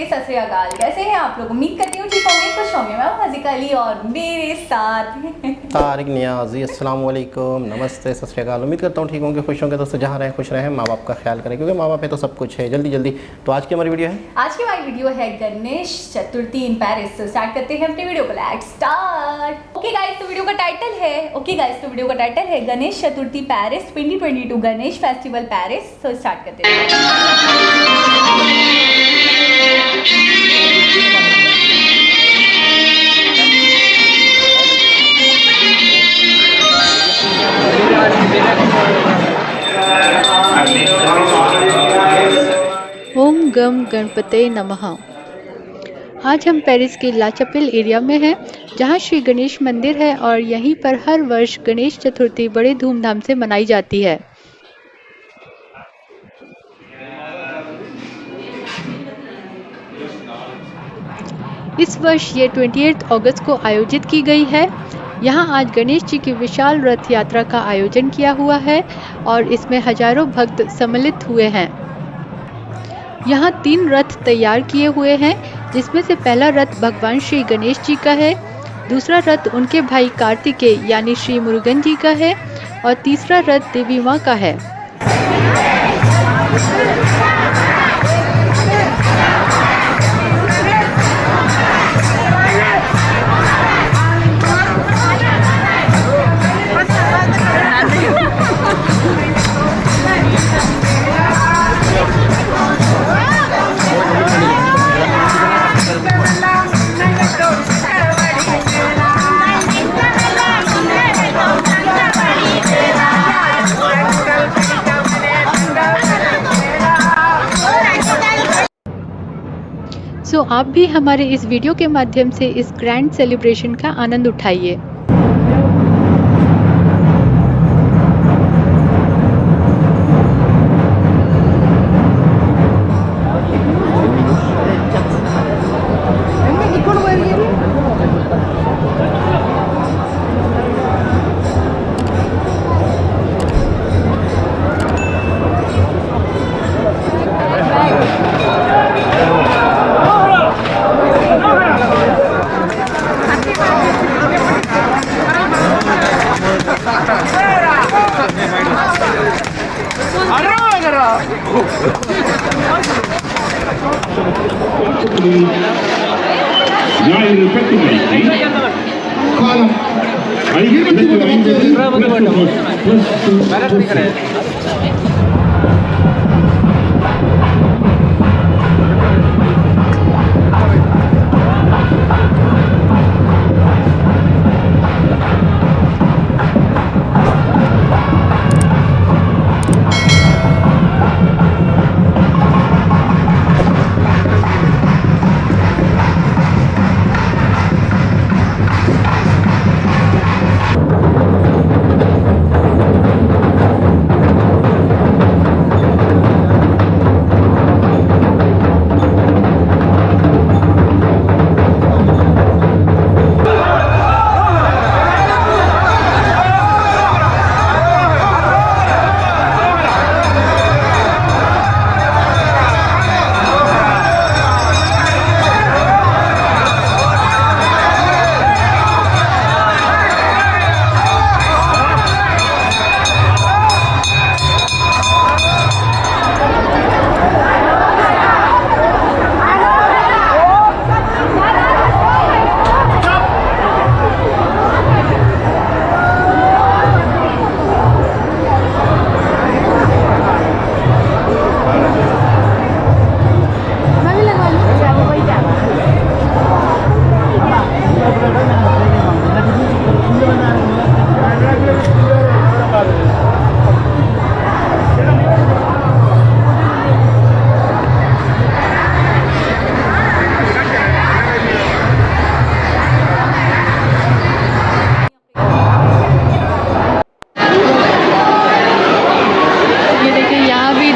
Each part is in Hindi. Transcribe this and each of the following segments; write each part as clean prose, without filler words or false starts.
सत श्री अकाल। कैसे हैं आप लोग? उम्मीद करती हूँ ठीक होंगे, खुश होंगे। मैं हाजिका अली और मेरे साथ तारिक नियाजी। अस्सलाम वालेकुम, नमस्ते, सत श्री अकाल। उम्मीद करता हूँ ठीक होंगे, खुश होंगे। दोस्तों जहाँ रहें खुश रहें, माँ बाप का ख्याल करें क्योंकि माँ बाप है तो सब कुछ है। जल्दी जल्दी तो आज की हमारी वीडियो है, आज की हमारी वीडियो है गणेश चतुर्थी इन पेरिस। तो स्टार्ट करते हैं अपनी वीडियो को। Let's start. ओके गाइस, तो वीडियो का टाइटल है Ganesh Chaturthi Paris 2022 Ganesh festival Paris. तो स्टार्ट करते हैं। ओम गम गणपते नमः। आज हम पेरिस के ला चपेल एरिया में हैं, जहां श्री गणेश मंदिर है और यहीं पर हर वर्ष गणेश चतुर्थी बड़े धूमधाम से मनाई जाती है। इस वर्ष ये 28 अगस्त को आयोजित की गई है। यहाँ आज गणेश जी की विशाल रथ यात्रा का आयोजन किया हुआ है और इसमें हजारों भक्त सम्मिलित हुए हैं। यहाँ 3 रथ तैयार किए हुए हैं, जिसमें से पहला रथ भगवान श्री गणेश जी का है, दूसरा रथ उनके भाई कार्तिकेय यानी श्री मुरुगन जी का है और तीसरा रथ देवी माँ का है। सो आप भी हमारे इस वीडियो के माध्यम से इस ग्रैंड सेलिब्रेशन का आनंद उठाइए। Ja, in effect een beetje.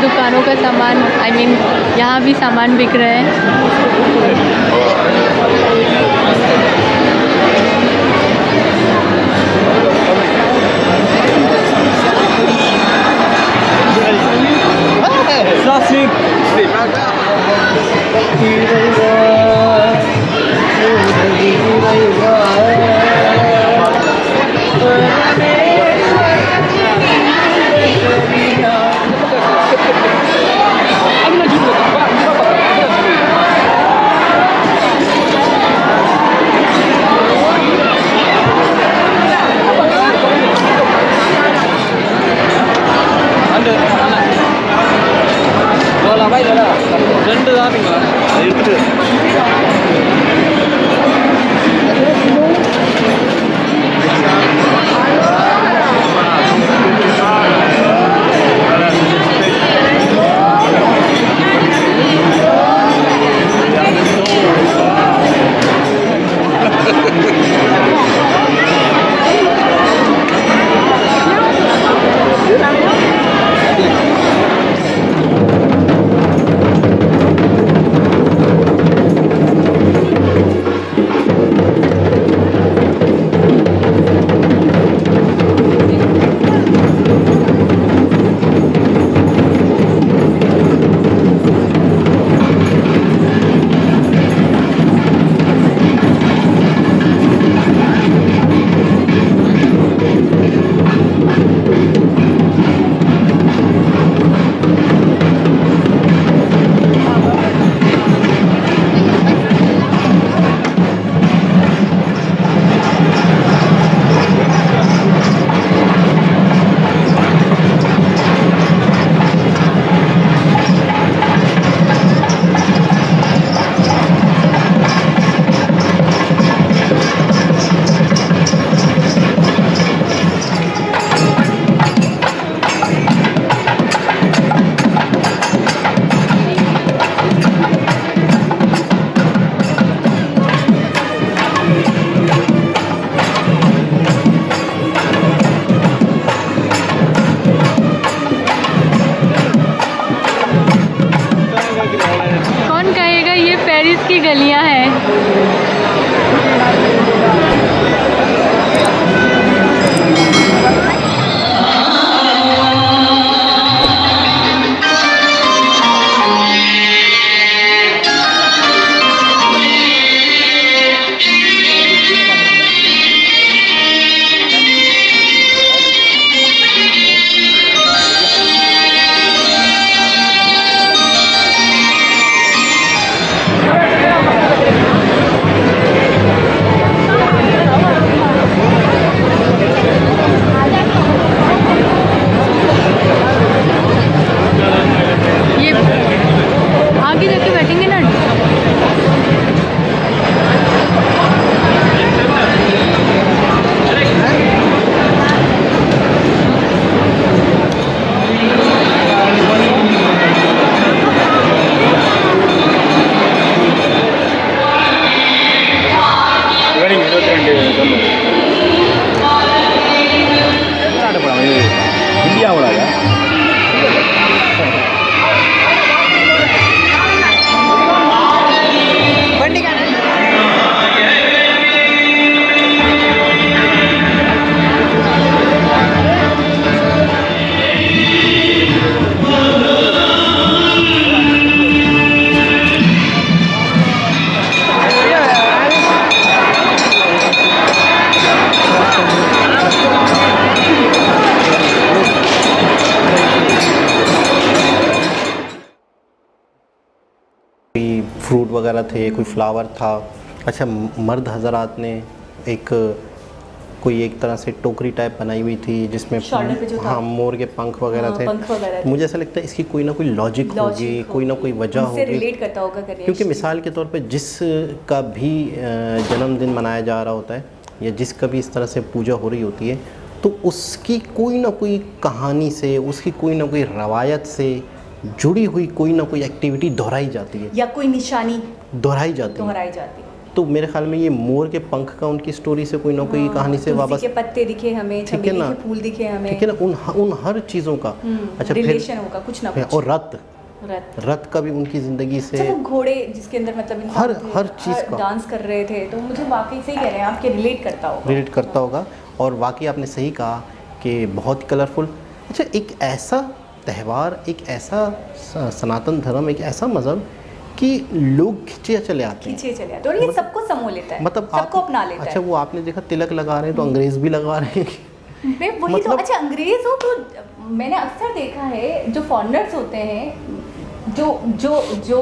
दुकानों का सामान यहाँ भी सामान बिक रहे हैं। Classic. कौन कहेगा ये पेरिस की गलियां हैं। ये आगे जाके बैठेंगे ना। फ्रूट वगैरह थे, कोई फ्लावर था। अच्छा, मर्द हजरात ने एक कोई एक तरह से टोकरी टाइप बनाई हुई थी जिसमें शोल्डर पे जो था। हाँ मोर के पंख वगैरह थे। पंख वगैरह थे। मुझे ऐसा लगता है इसकी कोई ना कोई लॉजिक होगी, कोई ना कोई वजह उनसे होगी, रिलेट करता होगा गणेश। क्योंकि मिसाल के तौर पे जिस का भी जन्मदिन मनाया जा रहा होता है या जिसका भी इस तरह से पूजा हो रही होती है तो उसकी कोई ना कोई कहानी से, उसकी कोई ना कोई रवायत से जुड़ी हुई कोई ना कोई एक्टिविटी दोहराई जाती है या कोई निशानी दोहराई जाती है। तो मेरे ख्याल में ये मोर के पंख का उनकी स्टोरी से कोई ना कोई कहानी से वापस, के पत्ते दिखे हमें, ठीक है ना, के फूल दिखे हमें, ठीक है ना, उन हर चीज़ों का अच्छा रिलेशन होगा कुछ ना कुछ। और रथ का भी उनकी ज़िंदगी से, वो घोड़े जिसके अंदर मतलब हर चीज़ का डांस कर रहे थे, तो मुझे वाकई सही कह रहे हैं आपके, रिलेट करता होगा। और वाकई आपने सही कहा कि बहुत कलरफुल। अच्छा, एक ऐसा त्यौहार, एक ऐसा सनातन धर्म, एक ऐसा मज़हब कि लोग खींचे चले आते हैं और ये सबको समो लेता है, मतलब सबको अपना लेता है। अच्छा, वो आपने देखा तिलक लगा रहे हैं तो अंग्रेज़ भी लगा रहे हैं वही मतलब, तो अच्छा अंग्रेज़ हो तो मैंने अक्सर देखा है जो फॉरेनर्स होते हैं जो जो जो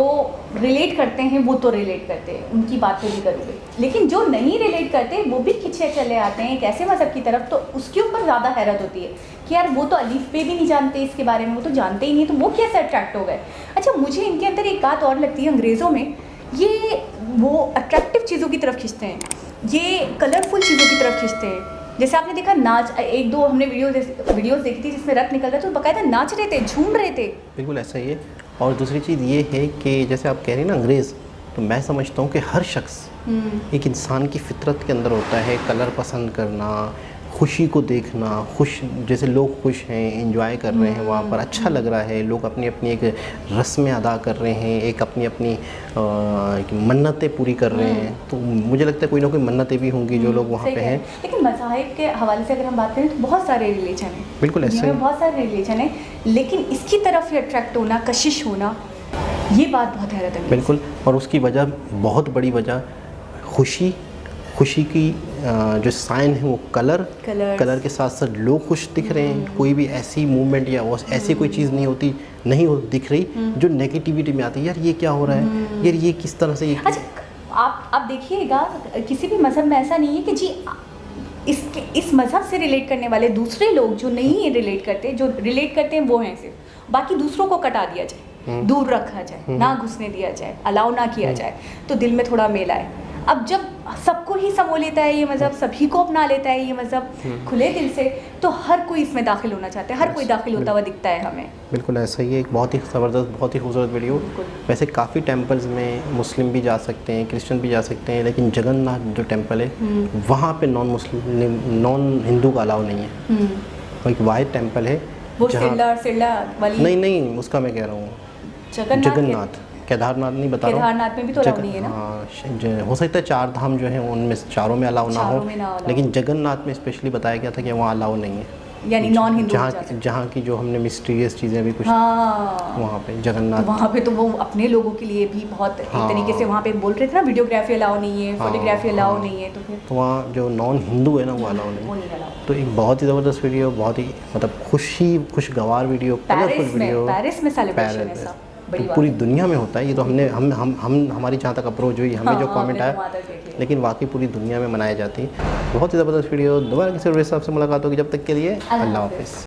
रिलेट करते हैं वो तो रिलेट करते हैं, उनकी बात तो नहीं करोगे, लेकिन जो नहीं रिलेट करते वो भी खिंचे चले आते हैं एक ऐसे मज़हब की तरफ, तो उसके ऊपर ज़्यादा हैरत होती है कि यार वो तो अलीफ पे भी नहीं जानते इसके बारे में, वो तो जानते ही नहीं, तो वो कैसे अट्रैक्ट हो गए। अच्छा, मुझे इनके अंदर एक बात और लगती है, अंग्रेज़ों में ये वो अट्रैक्टिव चीज़ों की तरफ खींचते हैं, ये कलरफुल चीज़ों की तरफ खींचते हैं। जैसे आपने देखा नाच, एक दो हमने वीडियोस देखी थी जिसमें रथ निकल रहा था, तो बाकायदा नाच रहे थे, झूम रहे थे। बिल्कुल ऐसा ही है। और दूसरी चीज़ ये है कि जैसे आप कह रहे हैं ना अंग्रेज़, तो मैं समझता हूँ कि हर शख्स एक इंसान की फितरत के अंदर होता है कलर पसंद करना, खुशी को देखना, जैसे लोग खुश हैं, एंजॉय कर रहे हैं वहाँ पर, अच्छा लग रहा है, लोग अपनी अपनी एक रस्में अदा कर रहे हैं, एक अपनी अपनी मन्नतें पूरी कर रहे हैं। तो मुझे लगता है कोई ना कोई मन्नतें भी होंगी जो लोग वहाँ पे हैं। लेकिन मज़ाहिब के हवाले से अगर हम बात करें तो बहुत सारे रिलीजन हैं, बिल्कुल ऐसे ही बहुत सारे रिलीजन हैं, लेकिन इसकी तरफ ही अट्रैक्ट होना, कशिश होना, ये बात बहुत हैरत है। बिल्कुल। और उसकी वजह, बहुत बड़ी वजह खुशी की जो साइन है वो कलर के साथ साथ लोग खुश दिख रहे हैं। कोई भी ऐसी मूवमेंट या ऐसी कोई चीज़ नहीं दिख रही जो नेगेटिविटी में आती है, यार ये क्या हो रहा है, यार ये किस तरह से। अच्छा, आप देखिएगा किसी भी मज़हब में ऐसा नहीं है कि जी इस मज़हब से रिलेट करने वाले दूसरे लोग जो नहीं रिलेट करते, जो रिलेट करते हैं वो हैं सिर्फ, बाकी दूसरों को कटा दिया जाए, दूर रखा जाए, ना घुसने दिया जाए, अलाउ ना किया जाए, तो दिल में थोड़ा मेल आए। अब जब सबको ही समो लेता है ये मज़हब, सभी को अपना लेता है ये मज़हब खुले दिल से, तो हर कोई इसमें दाखिल होना चाहता है, हर कोई दाखिल होता हुआ दिखता है हमें। बिल्कुल ऐसा ही है। एक बहुत ही ज़बरदस्त, बहुत ही खूबसूरत वीडियो। वैसे काफ़ी टेम्पल्स में मुस्लिम भी जा सकते हैं, क्रिश्चियन भी जा सकते हैं, लेकिन जगन्नाथ जो टेम्पल है वहाँ पे नॉन हिंदू का अलाउ नहीं है। एक वाहिद टेम्पल है वो सिल्ला वाली नहीं, उसका मैं कह रहा हूँ जगन्नाथ, केदारनाथ नहीं बता रहा हूँ, केदारनाथ में भी तो अलाउ नहीं है ना। हाँ, हो सकता है 4 धाम जो हैं उनमें चारों में अलाउ ना हो, लेकिन जगन्नाथ में स्पेशली बताया गया था कि वहाँ अलाउ नहीं है, यानी नॉन हिंदू जहाँ की जो हमने मिस्टीरियस चीज़ें अभी कुछ वहाँ पे जगन्नाथ, वहाँ पे तो वो अपने लोगों के लिए भी बहुत एक तरीके से वहाँ पे बोल रहे थे ना, वीडियोग्राफी अलाउ नहीं है, फोटोग्राफी अलाउ नहीं है, तो फिर वहाँ जो नॉन हिंदू है ना वो अलाउ नहीं है। तो एक बहुत ही ज़बरदस्त वीडियो, बहुत ही मतलब खुशगवार वीडियो, कलरफुल वीडियो। पेरिस में सेलिब्रेशन है सब, तो पूरी दुनिया में होता है ये, तो हमारी जहाँ तक अप्रोच हुई, हमें जो कमेंट आया, लेकिन वाकई पूरी दुनिया में मनाई जाती है। बहुत ही ज़बरदस्त वीडियो। दोबारा किसी और हिसाब से मुलाकात होगी, जब तक के लिए अल्लाह हाफ़िज़।